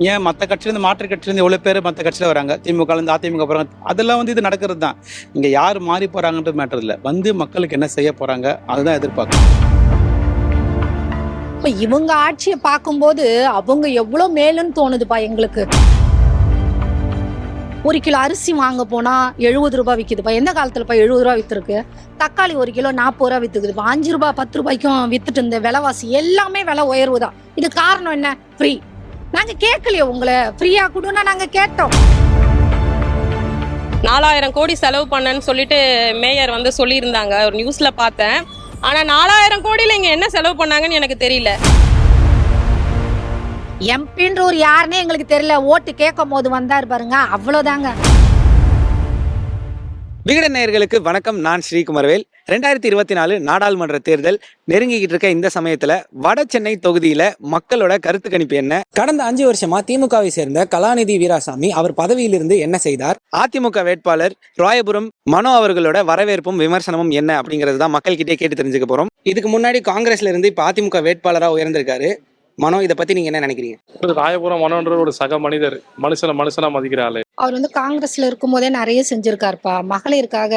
ஏன் மற்ற கட்சியிலேருந்து மாற்று கட்சியிலேருந்து எவ்வளோ பேர் மற்ற கட்சியில் வராங்க, திமுகலேருந்து அதிமுக போகிறாங்க, அதெல்லாம் வந்து இது நடக்கிறது தான். இங்கே யார் மாறி போகிறாங்கன்றது மேட்டர் இல்லை, வந்து மக்களுக்கு என்ன செய்ய போகிறாங்க அதுதான் எதிர்பார்க்கணும். இப்போ இவங்க ஆட்சியை பார்க்கும்போது அவங்க எவ்வளோ மேலுன்னு தோணுதுப்பா எங்களுக்கு. 1 கிலோ அரிசி வாங்க போனால் 70 ரூபாய் விற்கிதுப்பா. எந்த காலத்துலப்பா 70 ரூபா விற்றுருக்கு? தக்காளி 1 கிலோ 40 ரூபா விற்றுக்குதுப்பா. 5 ரூபா 10 ரூபாய்க்கும் விற்றுட்டு இருந்த விலைவாசி எல்லாமே விலை உயர்வு தான். இது காரணம் என்ன? ஃப்ரீ. நாங்கள் கேட்கலையோ உங்களை ஃப்ரீயாக கொடுன்னா நாங்கள் கேட்டோம். 4000 கோடி செலவு பண்ணேன்னு சொல்லிட்டு மேயர் வந்து சொல்லியிருந்தாங்க, ஒரு நியூஸ்ல பார்த்தேன். ஆனா 4000 கோடியில இங்க என்ன செலவு பண்ணாங்கன்னு எனக்கு தெரியல. எம்பின்ற ஒரு யாருன்னே எங்களுக்கு தெரியல. ஓட்டு கேட்கும் போது வந்தார் பாருங்க, அவ்வளோதாங்க. விகடன் நேயர்களுக்கு வணக்கம். நான் ஸ்ரீகுமரவேல். 2024 நாடாளுமன்ற தேர்தல் நெருங்கிக்கிட்டு இருக்க இந்த சமயத்துல வட சென்னை தொகுதியில மக்களோட கருத்து கணிப்பு என்ன? கடந்த 5 வருஷமா திமுகவை சேர்ந்த கலாநிதி வீராசாமி அவர் பதவியிலிருந்து என்ன செய்தார்? அதிமுக வேட்பாளர் ராயபுரம் மனோ அவர்களோட வரவேற்பும் விமர்சனமும் என்ன அப்படிங்கிறது தான் மக்கள்கிட்டே கேட்டு தெரிஞ்சுக்க போறோம். இதுக்கு முன்னாடி காங்கிரஸ்ல இருந்து இப்ப அதிமுக வேட்பாளரா உயர்ந்திருக்காரு மனோ. இதை பத்தி நீங்க என்ன நினைக்கிறீங்க? ராயபுரம் மனோன்ற ஒரு சக மனிதர், மனுஷனா மதிக்கிற ஆளு. அவர் வந்து காங்கிரஸ்ல இருக்கும் போதே நிறைய செஞ்சிருக்காருப்பா. மகளிருக்காக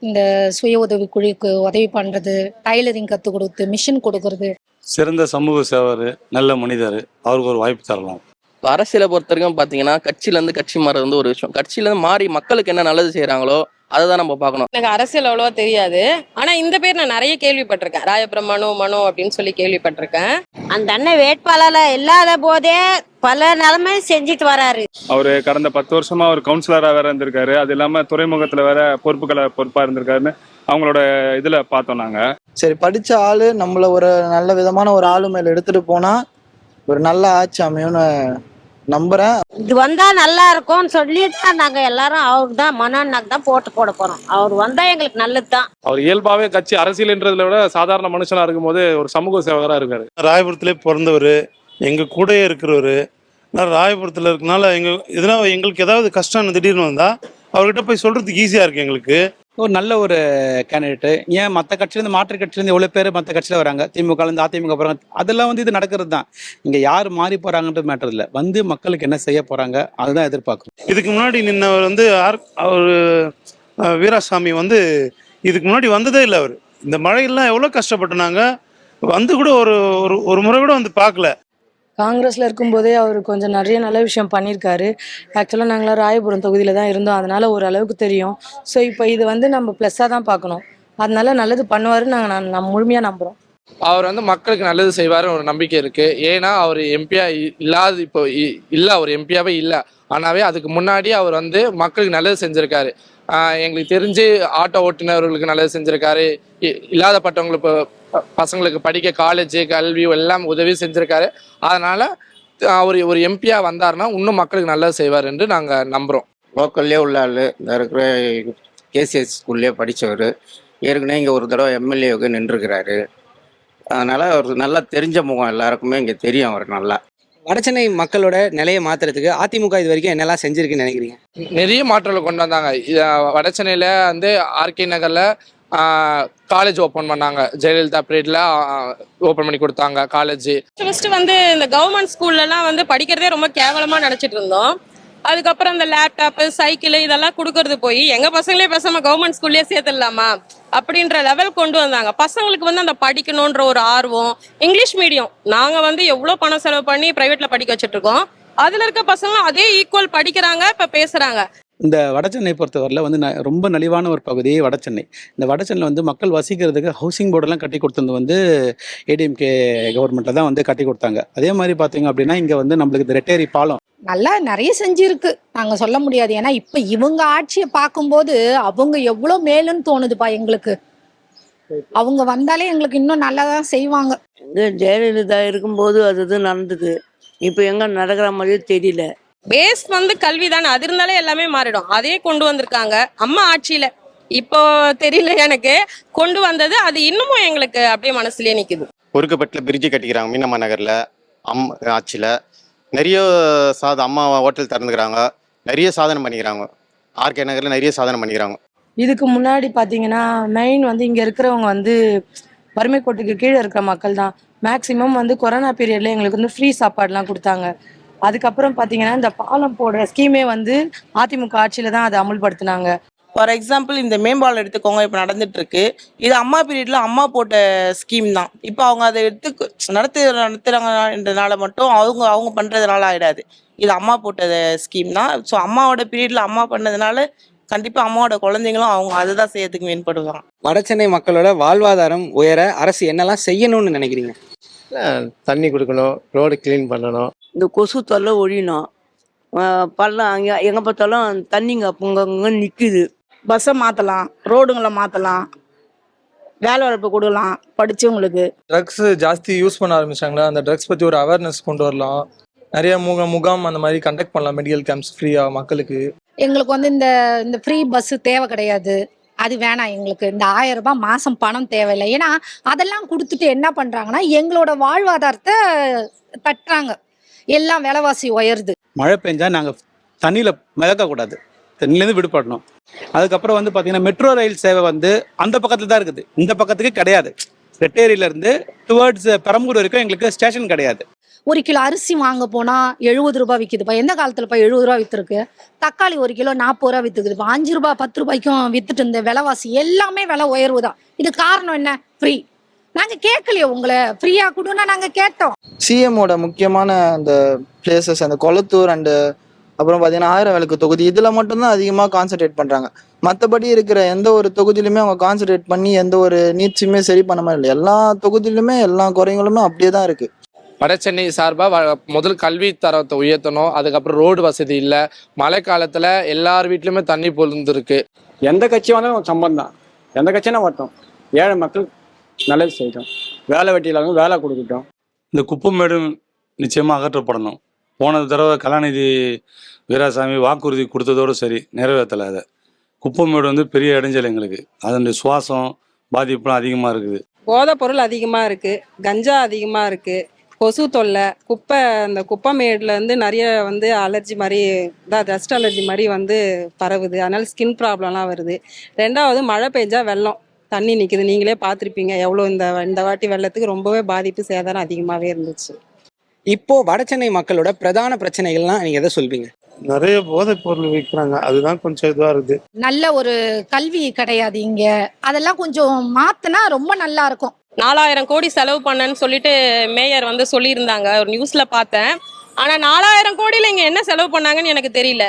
இந்த சுய உதவி குழுக்கு உதவி பண்றது, டைலரிங் கத்து கொடுத்து மிஷின் கொடுக்கறது. சிறந்த சமூக சேவர், நல்ல மனிதர். அவருக்கு ஒரு வாய்ப்பு தரலாம். அரசியலை பொறுத்த வரைக்கும் பார்த்தீங்கன்னா கட்சியிலேருந்து கட்சி மாறது வந்து ஒரு விஷயம். கட்சியிலேருந்து மாறி மக்களுக்கு என்ன நல்லது செய்கிறாங்களோ அதை தான் நம்ம பார்க்கணும். எனக்கு அரசியல் அவ்வளோவா தெரியாது, ஆனா இந்த பேர் நான் நிறைய கேள்விப்பட்டிருக்கேன். ராயபுரம் மனோ அப்படின்னு சொல்லி கேள்விப்பட்டிருக்கேன். அந்த அண்ணன் வேட்பாளர் இல்லாத போதே பல நிலைமை செஞ்சுட்டு வராரு. அவரு கடந்த 10 வருஷமா அவர் கவுன்சிலரா வேற இருந்திருக்காரு. அது இல்லாம துறைமுகத்துல வேற பொறுப்பா இருந்திருக்காருன்னு அவங்களோட இதுல பார்த்தோம் நாங்க. சரி, படிச்ச ஆளு நம்மள ஒரு நல்ல விதமான ஒரு ஆளு மேல எடுத்துட்டு போனா ஒரு நல்ல ஆட்சி அமையும்னு நம்புறேன். இது வந்தா நல்லா இருக்கும்னு சொல்லி தான் நாங்க எல்லாரும் அவருக்கு தான் மனோன்னாக்கு தான் போட போறோம். அவர் வந்தா எங்களுக்கு நல்லது தான். அவர் இயல்பாவே கட்சி அரசியல்ன்றதுல விட சாதாரண மனுஷனா இருக்கும்போது ஒரு சமூக சேவகரா இருக்காரு. ராயபுரத்திலே பிறந்தவர், எங்க கூடயே இருக்கிறவர். ராயபுரத்தில் இருக்கனால எங்களுக்கு ஏதாவது கஷ்டம் திடீர்னு வந்தா அவர்கிட்ட போய் சொல்றதுக்கு ஈஸியா இருக்கு எங்களுக்கு. ஒரு நல்ல ஒரு கேண்டிடேட்டு. ஏன் மற்ற கட்சியிலேருந்து மாற்று கட்சியிலேருந்து எவ்வளோ பேர் மற்ற கட்சியில் வராங்க, திமுகலேருந்து அதிமுக போகிறாங்க, அதெல்லாம் வந்து இது நடக்கிறது தான். இங்கே யார் மாறி போகிறாங்கன்றது மேட்டர் இல்லை, வந்து மக்களுக்கு என்ன செய்ய போகிறாங்க அதுதான் எதிர்பார்க்கணும். இதுக்கு முன்னாடி நின்னவர் வந்து அவர் வீராசாமி வந்து இதுக்கு முன்னாடி வந்ததே இல்லை. அவர் இந்த மழையெல்லாம் எவ்வளோ கஷ்டப்பட்டுனாங்க, வந்து கூட ஒரு முறை கூட வந்து பார்க்கல. காங்கிரஸில் இருக்கும்போதே அவர் கொஞ்சம் நிறைய நல்ல விஷயம் பண்ணியிருக்காரு. ஆக்சுவலாக நாங்களாம் ராயபுரம் தொகுதியில் தான் இருந்தோம், அதனால் ஓரளவுக்கு தெரியும். ஸோ இப்போ இது வந்து நம்ம ப்ளஸ்ஸாக தான் பார்க்கணும். அதனால நல்லது பண்ணுவாருன்னு நாங்கள் முழுமையாக நம்புகிறோம். அவர் வந்து மக்களுக்கு நல்லது செய்வாருன்னு ஒரு நம்பிக்கை இருக்குது. ஏன்னா அவர் எம்பியா இல்லாத இப்போ இல்லை, அவர் எம்பியாவே இல்லை. ஆனாவே அதுக்கு முன்னாடி அவர் வந்து மக்களுக்கு நல்லது செஞ்சுருக்காரு. எங்களுக்கு தெரிஞ்சு ஆட்டோ ஓட்டுநர்களுக்கு நல்லது செஞ்சுருக்காரு. இல்லாதப்பட்டவங்களுக்கு பசங்களுக்கு படிக்க காலேஜ் கல்வி எல்லாம் உதவி செஞ்சுருக்காரு. அதனால் அவர் ஒரு எம்பியா வந்தாருன்னா இன்னும் மக்களுக்கு நல்லது செய்வார் என்று நாங்கள் நம்புகிறோம். லோக்கல்லே உள்ள ஆள், இந்த இருக்கிற கேசிஎஸ் ஸ்கூல்லே படித்தவர், ஏற்கனவே இங்கே ஒரு தடவை எம்எல்ஏவுக்கு நின்றுருக்கிறாரு. அதனால் அவர் நல்லா தெரிஞ்ச முகம், எல்லாருக்குமே இங்கே தெரியும் அவர் நல்லா. வடசென்னை மக்களோட நிலையை மாத்துறதுக்கு அதிமுக இது வரைக்கும் என்னெல்லாம் செஞ்சிருக்குன்னு நினைக்கிறீங்க? நிறைய மாற்றங்களை கொண்டு வந்தாங்க. வடசென்னையில் வந்து ஆர்கே நகரில் காலேஜ் ஓப்பன் பண்ணாங்க. ஜெயலலிதா பீரியட்ல ஓப்பன் பண்ணி கொடுத்தாங்க காலேஜ். ஃபர்ஸ்ட் வந்து இந்த கவர்மெண்ட் ஸ்கூல்லலாம் வந்து படிக்கிறதே ரொம்ப கேவலமா நினைச்சிட்டு இருந்தோம். அதுக்கப்புறம் இந்த லேப்டாப்பு சைக்கிள் இதெல்லாம் கொடுக்கறது போய் எங்க பசங்களே பேசாம கவர்மெண்ட் ஸ்கூல்லயே சேர்த்துடலாமா அப்படின்ற லெவல் கொண்டு வந்தாங்க. பசங்களுக்கு வந்து அந்த படிக்கணுன்ற ஒரு ஆர்வம். இங்கிலீஷ் மீடியம் நாங்க வந்து எவ்வளவு பணம் செலவு பண்ணி பிரைவேட்ல படிக்க வச்சுட்டு இருக்கோம். அதுல இருக்க பசங்களும் அதே ஈக்குவல் படிக்கிறாங்க, இப்ப பேசுறாங்க. இந்த வடசென்னை பொறுத்தவரையில் வந்து ரொம்ப நலிவான ஒரு பகுதியே வடசென்னை. இந்த வடசென்னையில் வந்து மக்கள் வசிக்கிறதுக்கு ஹவுசிங் போர்டெல்லாம் கட்டி கொடுத்தது வந்து ஏடிஎம்கே கவர்மெண்ட்டில் தான் வந்து கட்டி கொடுத்தாங்க. அதே மாதிரி பார்த்தீங்க அப்படின்னா இங்கே வந்து நம்மளுக்கு இந்த ரெட்டேரி பாலம் நல்லா நிறைய செஞ்சிருக்கு, நாங்கள் சொல்ல முடியாது. ஏன்னா இப்போ இவங்க ஆட்சியை பார்க்கும்போது அவங்க எவ்வளோ மேலுன்னு தோணுதுப்பா எங்களுக்கு. அவங்க வந்தாலே எங்களுக்கு இன்னும் நல்லா தான் செய்வாங்க. ஜெயலலிதா இருக்கும்போது அது நடந்தது, இப்போ எங்க நடக்கிற மாதிரியே தெரியல. பேஸ் வந்து கல்வி தானே, அது இருந்தாலே எல்லாமே மாறிடும். அதே கொண்டு வந்திருக்காங்க அம்மா ஆட்சியில. இப்போ தெரியல எனக்கு கொண்டு வந்தது, அது இன்னமும் எங்களுக்கு அப்படியே மனசுலயே நிக்குது. ஒருக்கப்பட்டில் பிரிட்ஜு கட்டிக்கிறாங்க மீனம்மா நகரில். ஆட்சியில் நிறைய அம்மா ஹோட்டல் திறந்துக்கிறாங்க, நிறைய சாதனை பண்ணிக்கிறாங்க. ஆர்கே நகரில் நிறைய சாதனை பண்ணிக்கிறாங்க. இதுக்கு முன்னாடி பார்த்தீங்கன்னா மெயின் வந்து இங்கே இருக்கிறவங்க வந்து வறுமை கோட்டுக்கு கீழே இருக்கிற மக்கள் தான். மேக்சிமம் வந்து கொரோனா பீரியட்ல எங்களுக்கு வந்து ஃப்ரீ சாப்பாடுலாம் கொடுத்தாங்க. அதுக்கப்புறம் பார்த்தீங்கன்னா இந்த பாலம் போடுற ஸ்கீமே வந்து அதிமுக ஆட்சியில் தான் அதை அமுல்படுத்தினாங்க. ஃபார் எக்ஸாம்பிள் இந்த மேம்பாலம் எடுத்துக்கோங்க, இப்போ நடந்துட்டு இருக்கு. இது அம்மா பீரியட்ல அம்மா போட்ட ஸ்கீம் தான். இப்போ அவங்க அதை எடுத்து நடத்துறாங்கன்றதுனால மட்டும் அவங்க பண்றதுனால ஆயிடாது. இது அம்மா போட்ட ஸ்கீம் தான். ஸோ அம்மாவோட பீரியட்ல அம்மா பண்ணதுனால கண்டிப்பா அம்மாவோட குழந்தைங்களும் அவங்க அதை தான் செய்யறதுக்கு மேம்படுவாங்க. வடசென்னை மக்களோட வாழ்வாதாரம் உயர அரசு என்னெல்லாம் செய்யணும்னு நினைக்கிறீங்க? தண்ணி கொடுக்கணும், ரோடு க்ளீன் பண்ணணும். இந்த கொசு தொல்லை ஒழியணும். பள்ளம் அங்கே எங்கே பார்த்தாலும் தண்ணிங்க அங்கங்க நிற்குது. பஸ்ஸை மாற்றலாம், ரோடுங்களை மாற்றலாம், வேலை வாய்ப்பு கொடுக்கலாம் படித்தவங்களுக்கு. ட்ரக்ஸ் ஜாஸ்தி யூஸ் பண்ண ஆரம்பிச்சாங்களா, அந்த ட்ரக்ஸ் பற்றி ஒரு அவேர்னஸ் கொண்டு வரலாம். நிறைய முகாம் அந்த மாதிரி கண்டக்ட் பண்ணலாம், மெடிக்கல் கேம்ப்ஸ் ஃப்ரீயாக மக்களுக்கு. எங்களுக்கு வந்து இந்த ஃப்ரீ பஸ் தேவை கிடையாது, அது வேணாம் எங்களுக்கு. இந்த 1000 ரூபாய் மாதம் பணம் தேவையில்லை. ஏன்னா அதெல்லாம் கொடுத்துட்டு என்ன பண்ணுறாங்கன்னா எங்களோட வாழ்வாதாரத்தை தட்டுறாங்க. எல்லாம் விலைவாசி உயருது. மழை பெஞ்சா நாங்கள் தண்ணியில் மிதக்கக்கூடாது, தண்ணியிலேருந்து விடுபடணும். அதுக்கப்புறம் வந்து பார்த்தீங்கன்னா மெட்ரோ ரயில் சேவை வந்து அந்த பக்கத்தில் தான் இருக்குது, இந்த பக்கத்துக்கு கிடையாது. ரெட்டேரியிலேருந்து டுவர்ட்ஸ் பெரம்பூர் வரைக்கும் எங்களுக்கு ஸ்டேஷன் கிடையாது. 1 கிலோ அரிசி வாங்க போனால் 70 ரூபாய் விற்கிதுப்பா. எந்த காலத்துலப்பா 70 ரூபா விற்றுருக்கு? தக்காளி 1 கிலோ 40 ரூபா விற்றுக்குதுப்பா. 5 ரூபாய் 10 ரூபாய்க்கும் விற்றுட்டு இருந்த விலைவாசி எல்லாமே விலை உயர்வு தான். இது காரணம் என்ன? ஃப்ரீ. நாங்கள் கேட்கலையோ உங்களை, ஃப்ரீயாக கொடுன்னா நாங்கள் கேட்டோம். சிஎம்மோட முக்கியமான அந்த பிளேசஸ் அந்த கொளத்தூர் அண்டு அப்புறம் பார்த்தீங்கன்னா 1000 விளக்கு தொகுதி இதில் மட்டும்தான் அதிகமாக கான்சென்ட்ரேட் பண்ணுறாங்க. மற்றபடி இருக்கிற எந்த ஒரு தொகுதியிலுமே அவங்க கான்சென்ட்ரேட் பண்ணி எந்த ஒரு நீட்ஸுமே சரி பண்ண மாதிரி இல்லை. எல்லா தொகுதியிலுமே எல்லா குறைகளுமே அப்படியே தான் இருக்குது. வடசென்னை சார்பாக முதல் கல்வி தரத்தை உயர்த்தணும். அதுக்கப்புறம் ரோடு வசதி இல்லை. மழை காலத்தில் எல்லார் வீட்லையுமே தண்ணி பொழுந்துருக்கு. எந்த கட்சி வந்தாலும் சம்பந்தம் தான், எந்த கட்சினா வரட்டும், ஏழை மக்கள் நல்லது செய்யட்டும், வேலை வெட்டி இல்லாமல் வேலை கொடுக்கட்டும். இந்த குப்பமேடு நிச்சயமாக அகற்றப்படணும். போன தடவை கலாநிதி வீராசாமி வாக்குறுதி கொடுத்ததோடு சரி, நிறைவேற்றலை. அதை குப்பமேடு வந்து பெரிய இடைஞ்சல் எங்களுக்கு. அதனுடைய சுவாசம் பாதிப்புலாம் அதிகமாக இருக்குது. போதைப் பொருள் அதிகமாக இருக்குது, கஞ்சா அதிகமாக இருக்குது, கொசு தொல்லை, அந்த குப்பைமேடில் வந்து நிறைய வந்து அலர்ஜி மாதிரி டஸ்ட் அலர்ஜி மாதிரி வந்து பரவுது. அதனால ஸ்கின் ப்ராப்ளம்லாம் வருது. 2வது மழை பெஞ்சா வெள்ளம் தண்ணி நிற்குது. நீங்களே பார்த்துருப்பீங்க எவ்வளோ இந்த வாட்டி வெள்ளத்துக்கு ரொம்பவே பாதிப்பு சேதாரம் அதிகமாகவே இருந்துச்சு. இப்போ வடசென்னை மக்களோட பிரதான பிரச்சனைகள்லாம் நீங்க எதை சொல்வீங்க? நிறைய போதைப் பொருள் விற்கிறாங்க, அதுதான் கொஞ்சம் இதுவாக இருக்குது. நல்ல ஒரு கல்வி கிடையாது இங்க. அதெல்லாம் கொஞ்சம் மாத்தினா ரொம்ப நல்லா இருக்கும். 4000 கோடி செலவு பண்ணேன்னு சொல்லிட்டு மேயர் வந்து சொல்லியிருந்தாங்க, ஒரு நியூஸ்ல பார்த்தேன். ஆனா 4000 கோடியில இங்க என்ன செலவு பண்ணாங்கன்னு எனக்கு தெரியல.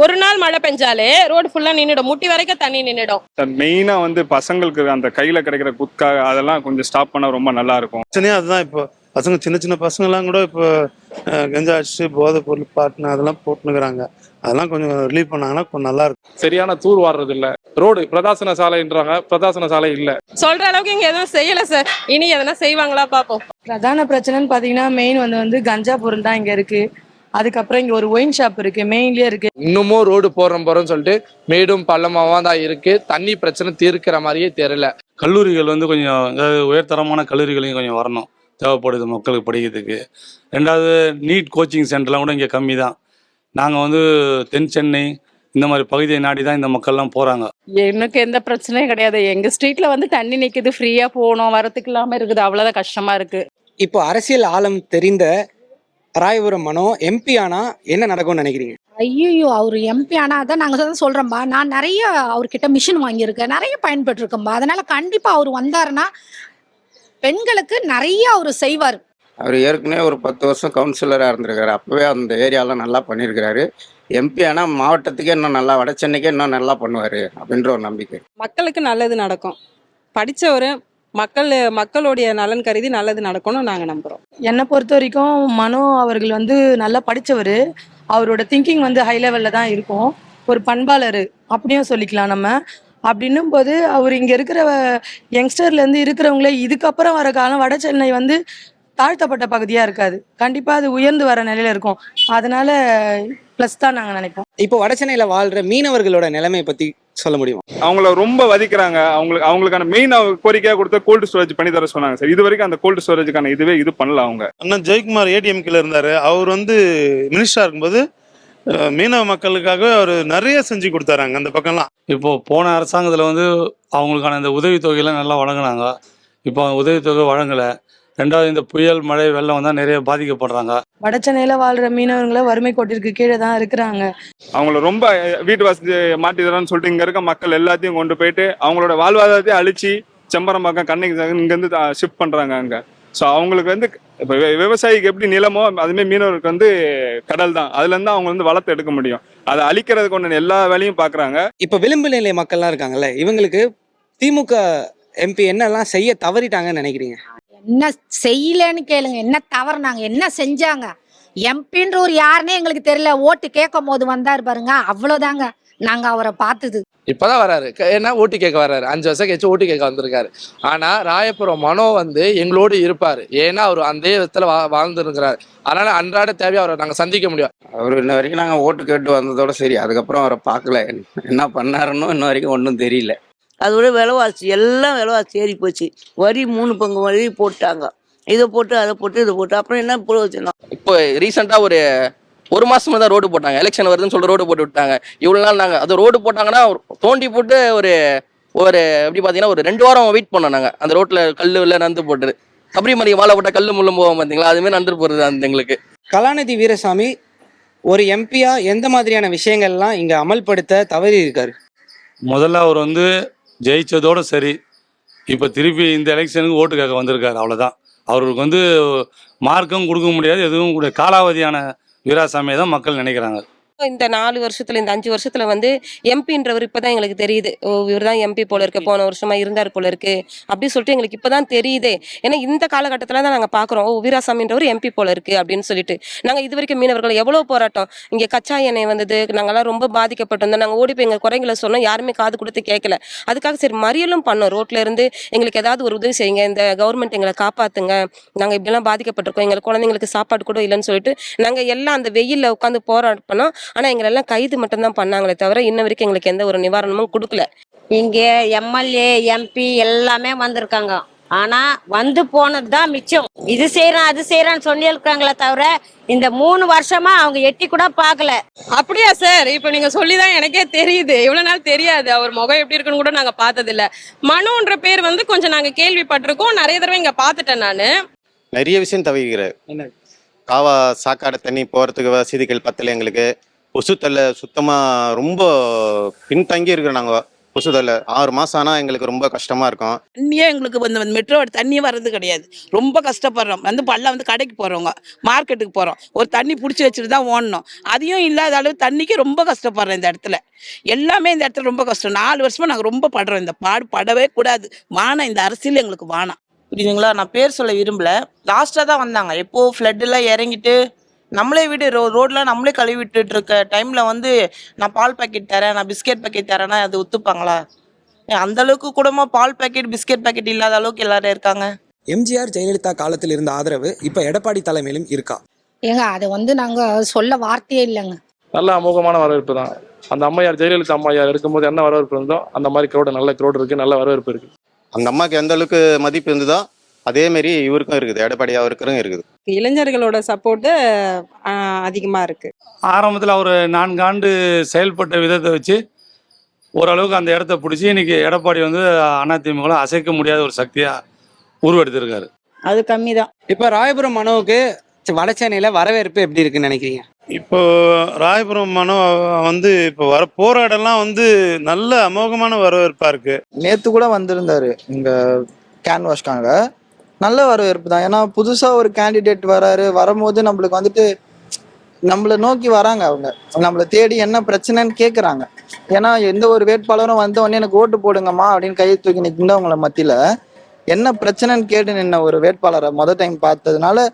ஒரு நாள் மழை பெஞ்சாலே ரோடு ஃபுல்லா நின்றுடும், முட்டி வரைக்கும் தண்ணி நின்றுடும். மெயினா வந்து பசங்களுக்கு அந்த கையில கிடைக்கிற குட்கா அதெல்லாம் கொஞ்சம் ஸ்டாப் பண்ணா ரொம்ப நல்லா இருக்கும். பிரச்சனையே அதுதான். இப்போ பசங்க சின்ன பசங்கள்லாம் கூட இப்போ கஞ்சா அடிச்சு போதைப் பொருள் பாட்டுன்னு அதெல்லாம் போட்டுனுக்குறாங்க. அதெல்லாம் கொஞ்சம் ரிலீவ் பண்ணாங்கன்னா கொஞ்சம் நல்லா இருக்கும். சரியான தூர் வாடுறது இல்ல, ரோடு பிரதாசன சாலைன்றாங்க, பிரதாசன சாலை இல்ல. சொல்ற அளவுக்கு இங்க எதுவும் செய்யல சார். இனி எதனா செய்வாங்களா பாப்போம். பிரதான பிரச்சனைன்னு பார்த்தீங்கன்னா மெயின் வந்து கஞ்சா பொருள் தான் இங்கே இருக்குது. அதுக்கப்புறம் இங்கே ஒரு ஒயின் ஷாப் இருக்குது, மெயின்லேயே இருக்குது. இன்னமும் ரோடு போறோம்னு சொல்லிட்டு மேடும் பள்ளமாவா தான் இருக்கு. தண்ணி பிரச்சனை தீர்க்கிற மாதிரியே தெரியல. கல்லூரிகள் வந்து கொஞ்சம் உயர்தரமான கல்லூரிகளையும் கொஞ்சம் வரணும், தேவைப்படுது மக்களுக்கு படிக்கிறதுக்கு. 2வது நீட் கோச்சிங் சென்டர்லாம் கூட இங்கே கம்மி தான். நாங்கள் வந்து தென் சென்னை இந்த மாதிரி பகுதியை நாடி தான் இந்த மக்கள்லாம் போகிறாங்க. எனக்கு எந்த பிரச்சனையும் கிடையாது. எங்க ஸ்ட்ரீட்ல வந்து தண்ணி நிக்குது, ஃப்ரீயா போகணும், வரத்துக்கு இல்லாம இருக்குது, அவ்வளவுதான் கஷ்டமா இருக்கு. இப்போ அரசியல் ஆழம் தெரிந்த ராயபுரம் மனோ எம்பி ஆனா என்ன நடக்கும்னு நினைக்கிறீங்க? ஐயோ, அவர் எம்பி ஆனா அதான் நாங்கள் சொல்கிறோம்பா. நான் நிறைய அவர்கிட்ட மிஷின் வாங்கியிருக்கேன், நிறைய பயன்பெற்றிருக்கேன்பா. அதனால கண்டிப்பாக அவர் வந்தாருன்னா பெண்களுக்கு நிறைய அவர் செய்வார். அவர் ஏற்கனவே ஒரு 10 வருஷம் கவுன்சிலராக இருந்திருக்காரு. அப்போவே அந்த ஏரியாலாம் நல்லா பண்ணியிருக்கிறாரு. எம்பி ஆனால் மாவட்டத்துக்கே இன்னும் நல்லா, வட சென்னைக்கே இன்னும் நல்லா பண்ணுவார் அப்படின்ற ஒரு நம்பிக்கை. மக்களுக்கு நல்லது நடக்கும், படித்தவர் மக்களுடைய நலன் கருதி நல்லது நடக்கும்னு நாங்கள் நம்புகிறோம். என்னை பொறுத்த வரைக்கும் மனோ அவர்கள் வந்து நல்லா படித்தவர். அவரோட திங்கிங் வந்து ஹை லெவலில் தான் இருக்கும். ஒரு பண்பாளர் அப்படியும் சொல்லிக்கலாம் நம்ம. அப்படின்னும் போது அவர் இங்கே இருக்கிற யங்ஸ்டர்லேருந்து இருக்கிறவங்களே இதுக்கப்புறம் வர காலம் வட சென்னை வந்து தாழ்த்தப்பட்ட பகுதியாக இருக்காது, கண்டிப்பாக அது உயர்ந்து வர நிலையில் இருக்கும். அதனால ப்ளஸ் தான் நாங்கள் நினைப்போம். இப்போ வடசென்னையில் வாழ்கிற மீனவர்களோட நிலைமையை பற்றி சொல்ல முடியுமா? அவங்கள ரொம்ப வதிக்கிறாங்க. அவங்களுக்கான மெயின் கோரிக்கையாக கொடுத்த கோல்டு ஸ்டோரேஜ் பண்ணி தர சொன்னாங்க சார். இது வரைக்கும் அந்த கோல்டு ஸ்டோரேஜுக்கான இது பண்ணல அவங்க. அண்ணன் ஜெயக்குமார் ஏடிஎம்கேல இருந்தார். அவர் வந்து மினிஸ்டராக இருக்கும்போது மீனவ மக்களுக்காக அவர் நிறைய செஞ்சு கொடுத்தாராங்க அந்த பக்கம்லாம். இப்போ போன அரசாங்கத்தில் வந்து அவங்களுக்கான இந்த உதவித்தொகையெல்லாம் நல்லா வழங்கினாங்க. இப்போ உதவித்தொகை வழங்கலை. ரெண்டாவது இந்த புயல் மழை வெள்ளம் வந்தால் நிறைய பாதிக்கப்படுறாங்க. வட சென்னையில் வாழ்கிற மீனவர்களை வறுமை கோட்டிற்கு கீழே தான் இருக்கிறாங்க. அவங்கள ரொம்ப வீட்டு வசதி மாட்டி தரோன்னு சொல்லிட்டு இங்கே இருக்க மக்கள் எல்லாத்தையும் கொண்டு போயிட்டு அவங்களோட வாழ்வாதாரத்தையும் அழிச்சு செம்பரம்பாக்கம் கண்ணைக்கு இங்கேருந்து ஷிஃப்ட் பண்ணுறாங்க அங்கே. ஸோ அவங்களுக்கு வந்து இப்போ விவசாயிக்கு எப்படி நிலமோ அதுமாதிரி மீனவருக்கு வந்து கடல் தான். அதுலேருந்து அவங்க வந்து வளர்த்து எடுக்க முடியும். அதை அழிக்கிறதுக்கு ஒன்று எல்லா வேலையும் பார்க்குறாங்க. இப்போ விளிம்பு நிலை மக்கள்லாம் இருக்காங்கல்ல, இவங்களுக்கு திமுக எம்பி என்னெல்லாம் செய்ய தவறிட்டாங்கன்னு நினைக்கிறீங்க? என்ன செய்யலன்னு கேளுங்க, என்ன தவறுனாங்க, என்ன செஞ்சாங்க? எம்பின்ற ஒரு யாருன்னே எங்களுக்கு தெரியல. ஓட்டு கேட்கும் போது வந்தாரு பாருங்க, அவ்வளவுதாங்க நாங்க அவரை பார்த்தது. இப்பதான் வராரு, ஏன்னா ஓட்டு கேட்க வர்றாரு. 5 வருஷம் கழிச்சு ஓட்டு கேட்க வந்திருக்காரு. ஆனா ராயபுரம் மனோ வந்து எங்களோடு இருப்பாரு. ஏன்னா அவர் அந்த இடத்துல வாழ்ந்துருக்கிறாரு. அதனால அன்றாட தேவையை அவரை நாங்க சந்திக்க முடியும். அவர் இன்ன வரைக்கும் நாங்கள் ஓட்டு கேட்டு வந்ததோட சரி, அதுக்கப்புறம் அவரை பார்க்கல. என்ன பண்ணாருன்னு இன்ன வரைக்கும் ஒன்றும் தெரியல. அதோட விலைவாசி எல்லாம் விலைவாசி ஏறி போச்சு. வரி 3 பங்கு வரி போட்டாங்க. இதை போட்டு அதை போட்டு இதை போட்டு அப்புறம் என்ன பிரயோஜனம்? இப்போ ரீசெண்டாக ஒரு மாசமா தான் ரோடு போட்டாங்க. எலெக்ஷன் வருதுன்னு சொல்லிட்டு ரோடு போட்டு விட்டாங்க. இவ்வளோ நாள் நாங்கள் அது ரோடு போட்டாங்கன்னா தோண்டி போட்டு ஒரு எப்படி பார்த்தீங்கன்னா ஒரு 2 வாரம் வெயிட் பண்ணோம் நாங்கள். அந்த ரோட்டில் கல் இல்லை நந்து போட்டுரு சபரிமலை மாலை போட்டால் கல் முள்ளும் போவோம் பார்த்தீங்களா, அதுமாதிரி நந்து போடுறது அந்த எங்களுக்கு. கலாநிதி வீரசாமி ஒரு எம்பியா எந்த மாதிரியான விஷயங்கள்லாம் இங்கே அமல்படுத்த தவறி இருக்காரு? முதல்ல அவர் வந்து ஜெயிச்சதோடு சரி, இப்போ திருப்பி இந்த எலெக்ஷனுக்கு ஓட்டு கேட்க வந்திருக்காரு, அவ்வளோதான். அவருக்கு வந்து மார்க்கும் கொடுக்க முடியாது, எதுவும் கூட காலாவதியான வீராசாமியை தான் மக்கள் நினைக்கிறாங்க. இந்த 4 வருஷத்துல இந்த 5 வருஷத்துல வந்து எம்பின்றவர் இப்பதான் எங்களுக்கு தெரியுது. ஓ, இவர் தான் எம்பி போல இருக்கு, போன வருஷமா இருந்தார் போல இருக்கு அப்படி சொல்லிட்டு எங்களுக்கு இப்பதான் தெரியுதே. ஏன்னா இந்த காலகட்டத்துல தான் நாங்க பாக்குறோம், ஓ வீராசாமின்றவர் எம்பி போல இருக்கு அப்படின்னு சொல்லிட்டு. நாங்க இது வரைக்கும் மீனவர்கள் எவ்வளவு போராட்டம், இங்க கச்சா எண்ணெய் வந்தது, நாங்கெல்லாம் ரொம்ப பாதிக்கப்பட்டிருந்தோம். நாங்க ஓடி போய் எங்க குறைங்களை சொன்னோம், யாருமே காது கொடுத்து கேட்கல. அதுக்காக சரி மறியலும் பண்ணோம். ரோட்ல இருந்து எங்களுக்கு ஏதாவது ஒரு உதவி செய்யுங்க, இந்த கவர்மெண்ட் எங்களை காப்பாத்துங்க, நாங்க இப்படிலாம் பாதிக்கப்பட்டிருக்கோம், எங்களுக்கு குழந்தைங்களுக்கு சாப்பாடு கூட இல்லைன்னு சொல்லிட்டு நாங்க எல்லாம் அந்த வெயில்ல உட்காந்து போராட்டம் பண்ணோம். ஆனா எங்களெல்லாம் கைது மட்டும்தான் பண்ணாங்களே தவிர இன்ன வரைக்கும் எங்களுக்கு எந்த ஒரு நிவாரணமும் கொடுக்கல. இங்கே எம்எல்ஏ எம்பி எல்லாமே வந்திருக்காங்க. ஆனா வந்து போனது தான் மிச்சம். இது செய்யறோம் அது செய்யறான்னு சொல்லியிருக்காங்களே தவிர இந்த 3 வருஷமா அவங்க எட்டி கூட பார்க்கல. அப்படியா சார்? இப்ப நீங்க சொல்லிதான் எனக்கே தெரியுது. இவ்வளவு நாள் தெரியாது அவர் முகம் எப்படி இருக்குன்னு கூட நாங்க பார்த்தது இல்ல. மனுன்ற பேர் வந்து கொஞ்சம் நாங்க கேள்விப்பட்டிருக்கோம், நிறைய தடவை இங்க பார்த்துட்டேன் நானு. நிறைய விஷயம் தவிர்க்கிறார். காவா சாக்காடு தண்ணி போகிறதுக்கு வசதிகள் பத்தல. எங்களுக்கு கொசு தொல்லை சுத்தமாக ரொம்ப பின்தங்கி இருக்கிறோம். நாங்கள் கொசு தொல்லை 6 மாதம் ஆனால் எங்களுக்கு ரொம்ப கஷ்டமாக இருக்கும். தண்ணியே எங்களுக்கு வந்து மெட்ரோ தண்ணியே வர்றது கிடையாது. ரொம்ப கஷ்டப்படுறோம். வந்து பல்ல வந்து கடைக்கு போகிறவங்க, மார்க்கெட்டுக்கு போகிறோம், ஒரு தண்ணி பிடிச்சி வச்சுட்டு தான் ஓடணும். அதையும் இல்லாத அளவு தண்ணிக்கு ரொம்ப கஷ்டப்படுறோம். இந்த இடத்துல எல்லாமே இந்த இடத்துல ரொம்ப கஷ்டம். 4 வருஷமா நாங்கள் ரொம்ப படுறோம். இந்த பாடு படவே கூடாது. வானம், இந்த அரசியல் எங்களுக்கு வானம். புரியுதுங்களா? நான் பேர் சொல்ல விரும்பல. லாஸ்ட்டாக தான் வந்தாங்க. எப்போ ஃப்ளட்டெல்லாம் இறங்கிட்டு நம்மளே வீடு ரோட்லாம் நம்மளே கழுவி விட்டுட்டு இருக்க டைமில் வந்து நான் பால் பாக்கெட் தரேன், நான் பிஸ்கெட் பாக்கெட் தரேன்னா அது ஒத்துப்பாங்களா? அந்த அளவுக்கு கூடமா பால் பாக்கெட் பிஸ்கெட் பாக்கெட் இல்லாத அளவுக்கு எல்லாரும் இருக்காங்க. எம்ஜிஆர் ஜெயலலிதா காலத்தில் இருந்த ஆதரவு இப்போ எடப்பாடி தலைமையிலும் இருக்கா? ஏங்க அது வந்து நாங்க சொல்ல வார்த்தையே இல்லைங்க. நல்ல அமோகமான வரவேற்பு தான். அந்த அம்மையார் ஜெயலலிதா அம்மையார் இருக்கும்போது என்ன வரவேற்பு இருந்தோ அந்த மாதிரி க்ரௌடு, நல்ல க்ரௌடு இருக்கு, நல்ல வரவேற்பு இருக்கு. அந்த அம்மாவுக்கு எந்த அளவுக்கு மதிப்பு இருந்ததோ அதேமாரி இவருக்கும் இருக்குது, எடப்பாடி அவருக்கும் இருக்குது. இளைஞர்களோட சப்போர்ட்டு அதிகமா இருக்கு. ஆரம்பத்தில் அவர் 4 ஆண்டு செயல்பட்ட விதத்தை வச்சு ஓரளவுக்கு அந்த இடத்த பிடிச்சி இன்னைக்கு எடப்பாடி வந்து அதிமுக அசைக்க முடியாத ஒரு சக்தியாக உருவெடுத்திருக்காரு. அது கம்மி தான். இப்போ ராயபுரம் மனோவுக்கு வட சென்னையில் வரவேற்பு எப்படி இருக்குன்னு நினைக்கிறீங்க? இப்போ ராயபுரம் மனோ வந்து இப்போ போராடெல்லாம் வந்து நல்ல அமோகமான வரவேற்பா இருக்கு. நேற்று கூட வந்திருந்தாரு இங்க கேன்வாஷ்காங்க. நல்ல வரவேற்பு தான். ஏன்னா புதுசாக ஒரு கேண்டிடேட் வராரு, வரும்போது நம்மளுக்கு வந்துட்டு நம்மளை நோக்கி வராங்க, அவங்க நம்மளை தேடி என்ன பிரச்சனைன்னு கேட்குறாங்க. ஏன்னா எந்த ஒரு வேட்பாளரும் வந்த உடனே எனக்கு ஓட்டு போடுங்கம்மா அப்படின்னு கையை தூக்கி நிற்கின்றவங்கள மத்தியில் என்ன பிரச்சனைன்னு கேட்டு நின்ன ஒரு வேட்பாளரை மொதல் டைம் பார்த்ததுனால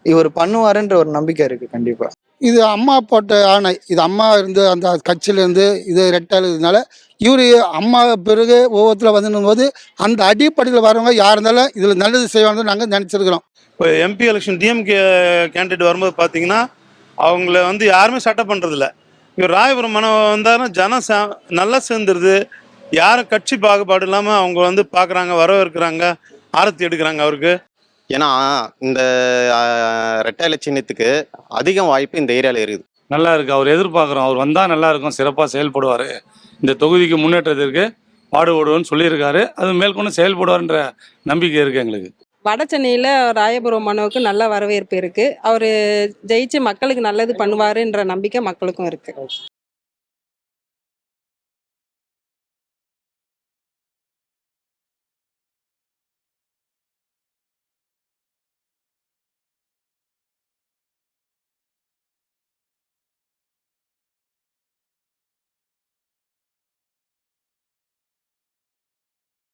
இவர் பண்ணுவாருன்ற ஒரு நம்பிக்கை இருக்குது கண்டிப்பாக. இது அம்மா போட்ட ஆணை, இது அம்மா இருந்து அந்த கட்சியிலேருந்து இது ரெட்டாளதுனால இவர் அம்மா பிறகு ஒவ்வொருத்தரும் வந்துடும் போது அந்த அடிப்படையில் வரவங்க யார் இருந்தாலும் இதில் நல்லது செய்வாங்கன்னு நாங்கள் நினச்சிருக்கிறோம். இப்போ எம்பி எலெக்ஷன் டிஎம்கே கேண்டிடேட் வரும்போது பார்த்தீங்கன்னா அவங்கள வந்து யாருமே சட்டை பண்ணுறதில்ல. இவர் ராயபுரம் மனம் வந்தாலும் ஜனம் நல்லா சேர்ந்துருது. யாரும் கட்சி பாகுபாடு இல்லாமல் அவங்க வந்து பார்க்குறாங்க, வரவேற்கிறாங்க, ஆரத்தி எடுக்கிறாங்க அவருக்கு. ஏன்னா இந்த ரெட்டை சின்னத்துக்கு அதிகம் வாய்ப்பு இந்த ஏரியாவில் இருக்குது. நல்லா இருக்குது, அவர் எதிர்பார்க்குறோம். அவர் வந்தால் நல்லா இருக்கும், சிறப்பாக செயல்படுவார், இந்த தொகுதிக்கு முன்னேற்றத்திற்கு பாடுபடுவோன்னு சொல்லியிருக்காரு. அது மேற்கொண்டு செயல்படுவார்ன்ற நம்பிக்கை இருக்குது எங்களுக்கு. வட சென்னையில் ராயபுரம் மனோவுக்கு நல்ல வரவேற்பு இருக்குது. அவர் ஜெயிச்சு மக்களுக்கு நல்லது பண்ணுவாருன்ற நம்பிக்கை மக்களுக்கும் இருக்குது.